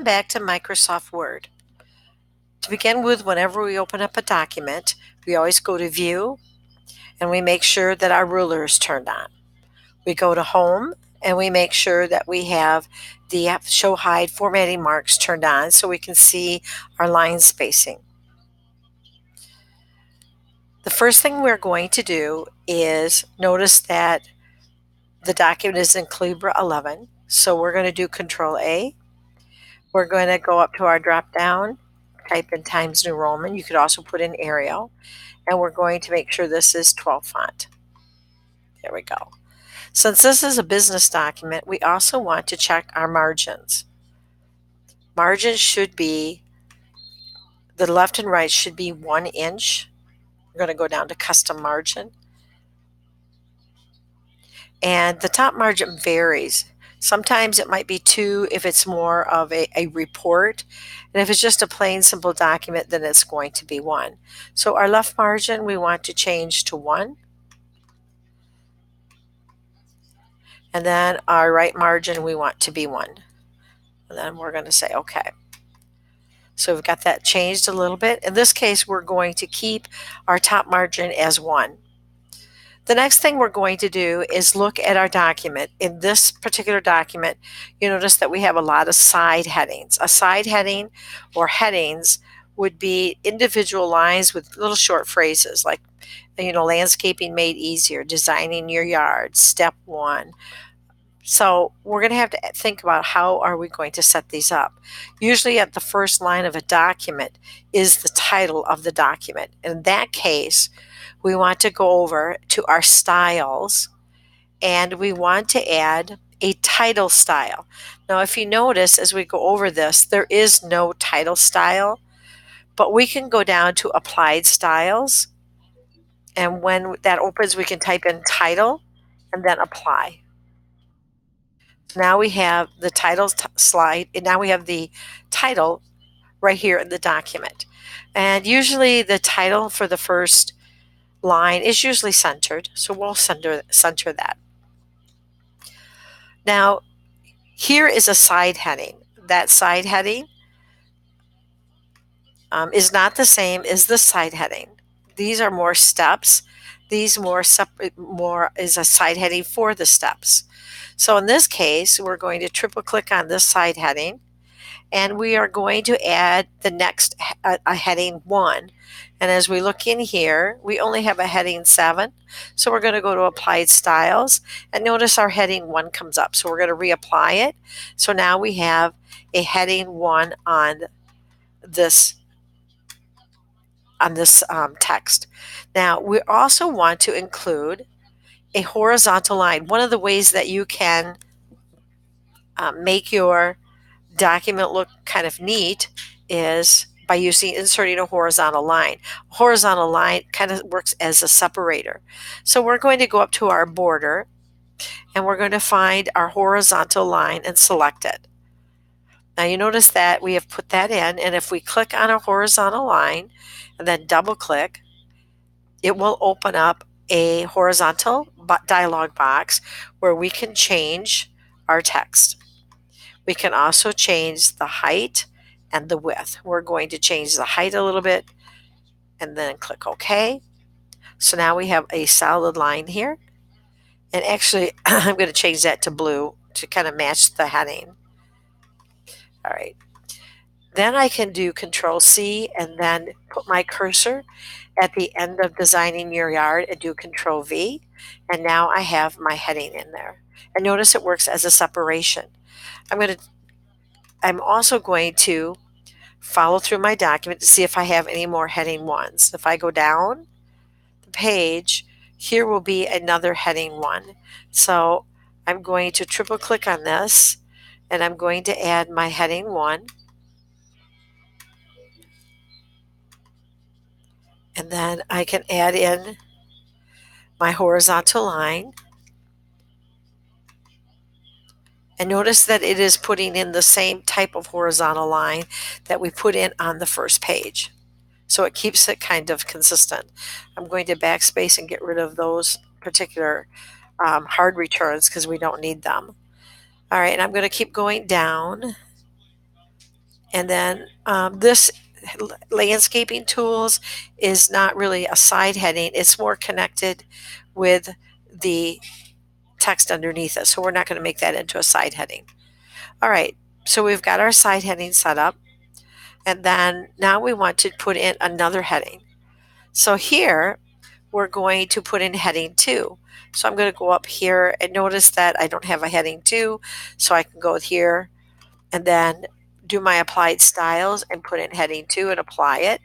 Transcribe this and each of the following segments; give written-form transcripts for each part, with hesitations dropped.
Welcome back to Microsoft Word. To begin with, whenever we open up a document, we always go to View and we make sure that our ruler is turned on. We go to Home and we make sure that we have the Show Hide formatting marks turned on so we can see our line spacing. The first thing we're going to do is notice that the document is in Calibra 11, so we're going to do Control A. We're going to go up to our drop down, type in Times New Roman. You could also put in Arial, and we're going to make sure this is 12 font. There we go. Since this is a business document, we also want to check our margins. Margins should be, the left and right should be 1 inch. We're going to go down to custom margin. And the top margin varies. Sometimes it might be 2 if it's more of a report. And if it's just a plain simple document, then it's going to be 1. So our left margin, we want to change to 1. And then our right margin, we want to be 1. And then we're going to say OK. So we've got that changed a little bit. In this case, we're going to keep our top margin as 1. The next thing we're going to do is look at our document. In this particular document, you notice that we have a lot of side headings. A side heading or headings would be individual lines with little short phrases like, landscaping made easier, designing your yard, step 1. So we're going to have to think about how are we going to set these up. Usually at the first line of a document is the title of the document. In that case, we want to go over to our styles and we want to add a title style. Now, if you notice as we go over this, there is no title style, but we can go down to applied styles. And when that opens, we can type in title and then apply. Now we have the title slide, and now we have the title right here in the document. And usually the title for the first line is usually centered, so we'll center that. Now, here is a side heading. That side heading is not the same as the side heading. These are more steps. These more is a side heading for the steps. So in this case, we're going to triple click on this side heading, and we are going to add the next a heading 1. And as we look in here, we only have a heading 7. So we're going to go to Applied Styles, and notice our heading 1 comes up. So we're going to reapply it. So now we have a heading 1 on this text. Now we also want to include a horizontal line. One of the ways that you can make your document look kind of neat is by inserting a horizontal line. A horizontal line kind of works as a separator. So we're going to go up to our border and we're going to find our horizontal line and select it. Now you notice that we have put that in, and if we click on a horizontal line and then double click, it will open up a horizontal dialog box where we can change our text. We can also change the height and the width. We're going to change the height a little bit and then click OK. So now we have a solid line here. And actually, I'm going to change that to blue to kind of match the heading. All right. Then I can do Control C and then put my cursor at the end of designing your yard and do Control V. And now I have my heading in there. And notice it works as a separation. I'm also going to follow through my document to see if I have any more heading 1s. If I go down the page, here will be another heading 1. So I'm going to triple click on this and I'm going to add my heading 1. And then I can add in my horizontal line. And notice that it is putting in the same type of horizontal line that we put in on the first page. So it keeps it kind of consistent. I'm going to backspace and get rid of those particular hard returns because we don't need them. All right, and I'm going to keep going down. And then this landscaping tools is not really a side heading. It's more connected with the text underneath it. So we're not going to make that into a side heading. All right. So we've got our side heading set up. And then now we want to put in another heading. So here we're going to put in heading 2. So I'm going to go up here and notice that I don't have a heading 2. So I can go here and then do my applied styles and put in heading 2 and apply it.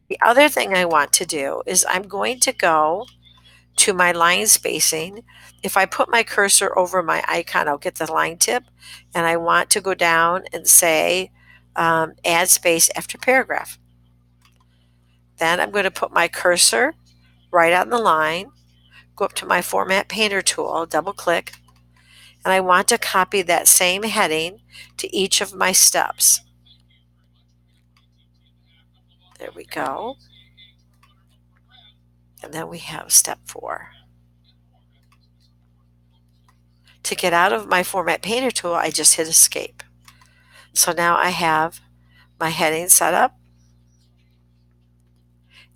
The other thing I want to do is I'm going to go to my line spacing. If I put my cursor over my icon, I'll get the line tip, and I want to go down and say add space after paragraph. Then I'm going to put my cursor right on the line, go up to my Format Painter tool, double click, and I want to copy that same heading to each of my steps. There we go. And then we have step 4. To get out of my Format Painter tool, I just hit escape. So now I have my heading set up.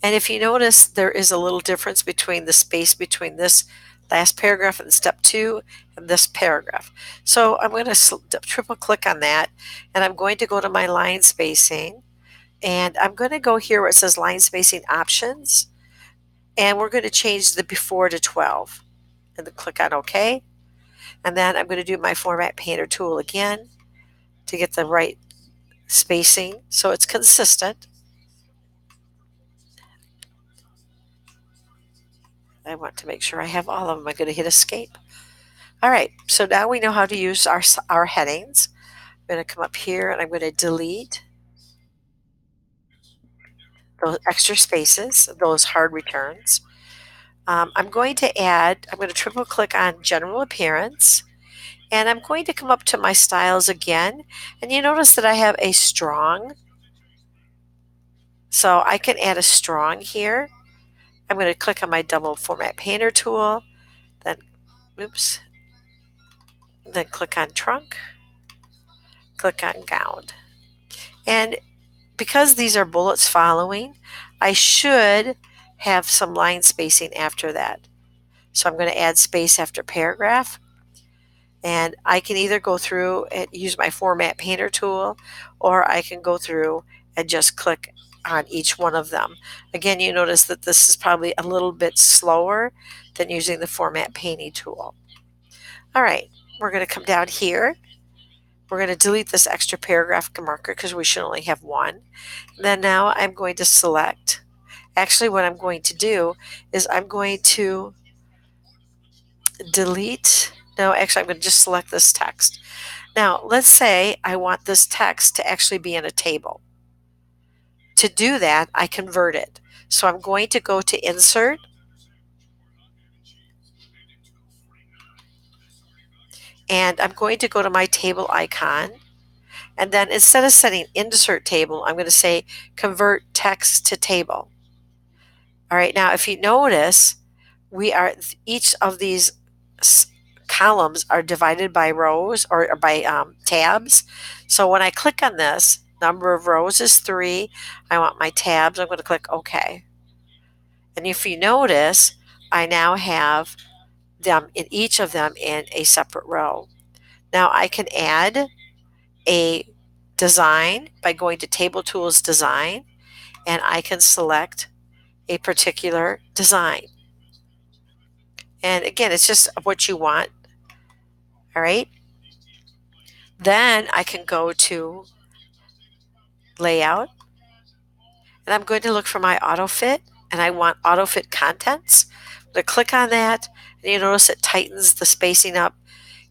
And if you notice, there is a little difference between the space between this last paragraph and step 2 and this paragraph. So I'm going to triple click on that, and I'm going to go to my line spacing, and I'm going to go here where it says line spacing options, and we're going to change the before to 12, and then click on OK. And then I'm going to do my Format Painter tool again to get the right spacing so it's consistent. I want to make sure I have all of them. I'm going to hit escape. All right, so now we know how to use our headings. I'm going to come up here and I'm going to delete those extra spaces, those hard returns. I'm going to triple click on General Appearance, and I'm going to come up to my styles again, and you notice that I have a strong. So I can add a strong here. I'm going to click on my double Format Painter tool, then click on trunk, click on gown. And because these are bullets following, I should have some line spacing after that. So I'm going to add space after paragraph. And I can either go through and use my Format Painter tool, or I can go through and just click on each one of them. Again, you notice that this is probably a little bit slower than using the Format Painting tool. All right, we're going to come down here. We're going to delete this extra paragraph marker because we should only have one. And then now I'm going to select. Actually, what I'm going to do is I'm going to delete. No, actually, I'm going to just select this text. Now, let's say I want this text to actually be in a table. To do that, I convert it. So I'm going to go to Insert, and I'm going to go to my table icon, and then instead of setting Insert Table, I'm going to say Convert Text to Table. All right, now if you notice, each of these columns are divided by rows or by tabs. So when I click on this, number of rows is 3. I want my tabs. I'm going to click OK. And if you notice, I now have them in each of them in a separate row. Now I can add a design by going to Table Tools Design, and I can select a particular design. And again, it's just what you want. All right. Then I can go to Layout, and I'm going to look for my auto fit, and I want auto fit contents. I'm going to click on that, and you notice it tightens the spacing up.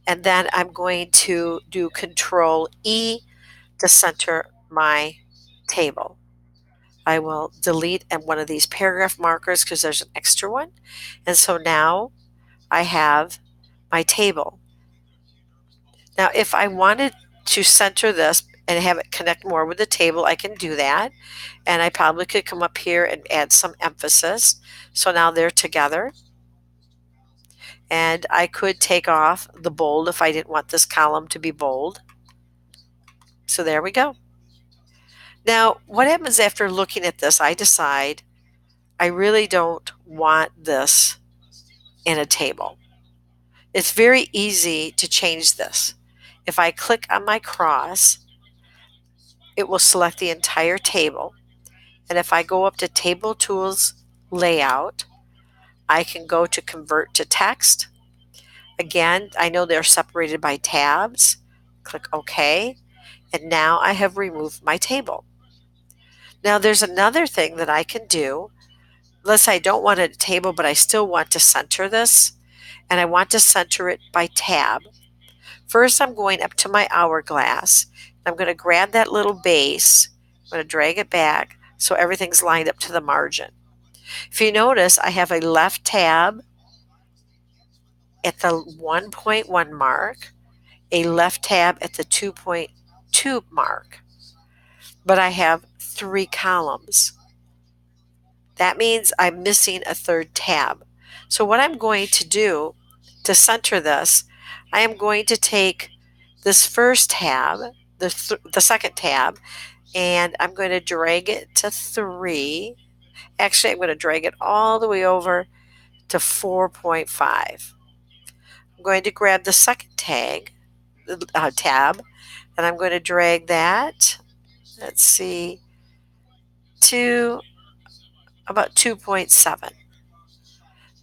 And then I'm going to do Control E to center my table. I will delete one of these paragraph markers because there's an extra one. And so now I have my table. Now, if I wanted to center this and have it connect more with the table, I can do that. And I probably could come up here and add some emphasis. So now they're together. And I could take off the bold if I didn't want this column to be bold. So there we go. Now, what happens after looking at this? I decide I really don't want this in a table. It's very easy to change this. If I click on my cross, it will select the entire table. And if I go up to Table Tools Layout, I can go to Convert to Text. Again, I know they're separated by tabs. Click OK. And now I have removed my table. Now there's another thing that I can do. Let's say I don't want a table, but I still want to center this. And I want to center it by tab. First, I'm going up to my hourglass. I'm going to grab that little base. I'm going to drag it back so everything's lined up to the margin. If you notice, I have a left tab at the 1.1 mark, a left tab at the 2.2 mark, but I have 3 columns. That means I'm missing a third tab. So what I'm going to do to center this, I am going to take this first tab, the second tab, and I'm going to drag it to 3. Actually, I'm going to drag it all the way over to 4.5. I'm going to grab the second tab, and I'm going to drag that, let's see, to about 2.7.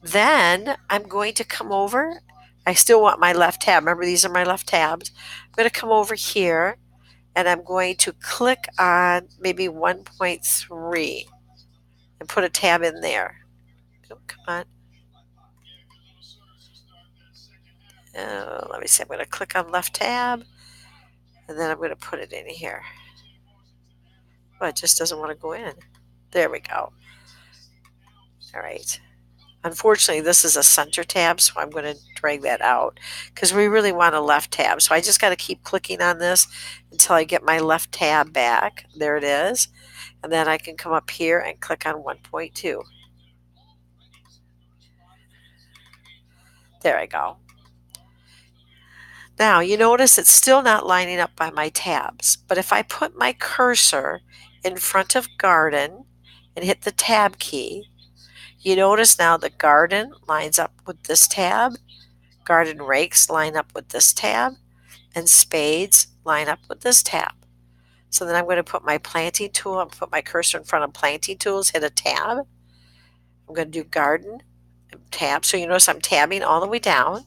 Then I'm going to come over. I still want my left tab. Remember, these are my left tabs. I'm going to come over here, and I'm going to click on maybe 1.3 and put a tab in there. Oh, come on. Let me see. I'm going to click on left tab, and then I'm going to put it in here. Oh, it just doesn't want to go in. There we go. All right. Unfortunately, this is a center tab, so I'm going to drag that out because we really want a left tab. So I just got to keep clicking on this until I get my left tab back. There it is. And then I can come up here and click on 1.2. There I go. Now you notice it's still not lining up by my tabs, but if I put my cursor in front of garden and hit the tab key, you notice now the garden lines up with this tab, garden rakes line up with this tab, and spades line up with this tab. So then I'm going to put my planting tool, I'm put my cursor in front of planting tools, hit a tab. I'm going to do garden, tab. So you notice I'm tabbing all the way down.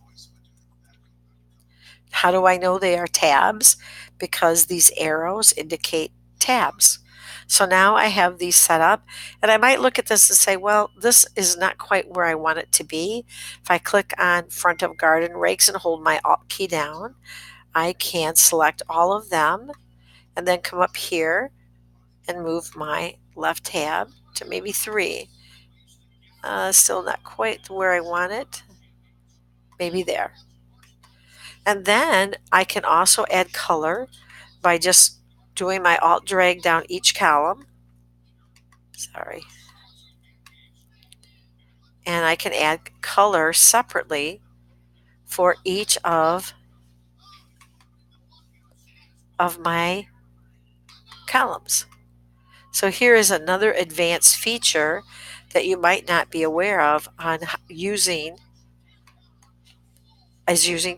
How do I know they are tabs? Because these arrows indicate tabs. So now I have these set up, and I might look at this and say, well, this is not quite where I want it to be. If I click on front of garden rakes and hold my Alt key down, I can select all of them and then come up here and move my left tab to maybe 3. Still not quite where I want it. Maybe there. And then I can also add color by just doing my Alt drag down each column. Sorry. And I can add color separately for each of my columns. So here is another advanced feature that you might not be aware of on using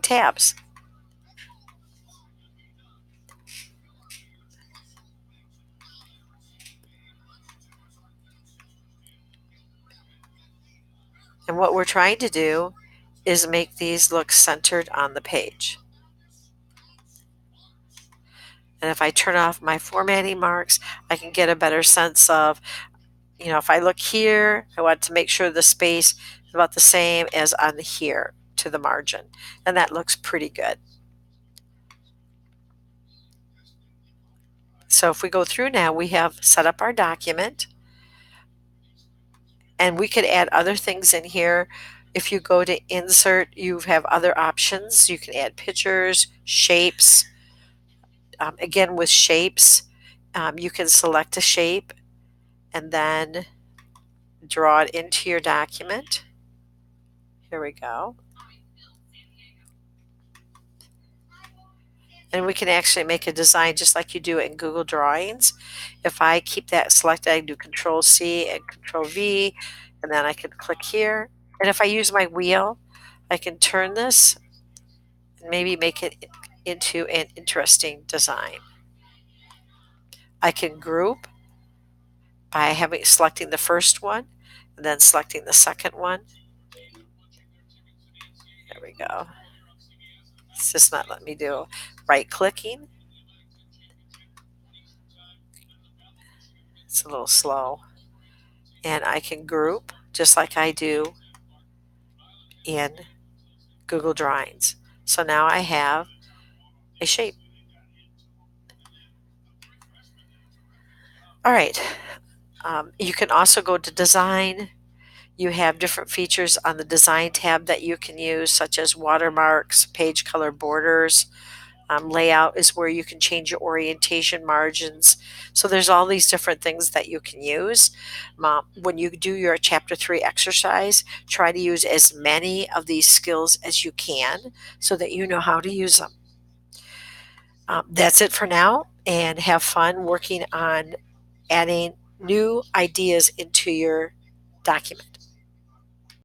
tabs. And what we're trying to do is make these look centered on the page. And if I turn off my formatting marks, I can get a better sense of, if I look here, I want to make sure the space is about the same as on here to the margin. And that looks pretty good. So if we go through now, we have set up our document. And we could add other things in here. If you go to insert, you have other options. You can add pictures, shapes. Again, with shapes, you can select a shape and then draw it into your document. Here we go. And we can actually make a design just like you do it in Google Drawings. If I keep that selected, I can do Control C and Control V, and then I can click here. And if I use my wheel, I can turn this and maybe make it into an interesting design. I can group by selecting the first one and then selecting the second one. There we go. It's just not letting me do right clicking. It's a little slow. And I can group just like I do in Google Drawings. So now I have a shape. All right. You can also go to design. You have different features on the design tab that you can use, such as watermarks, page color borders. Layout is where you can change your orientation, margins. So there's all these different things that you can use. When you do your chapter 3 exercise, try to use as many of these skills as you can so that you know how to use them. That's it for now, and have fun working on adding new ideas into your document.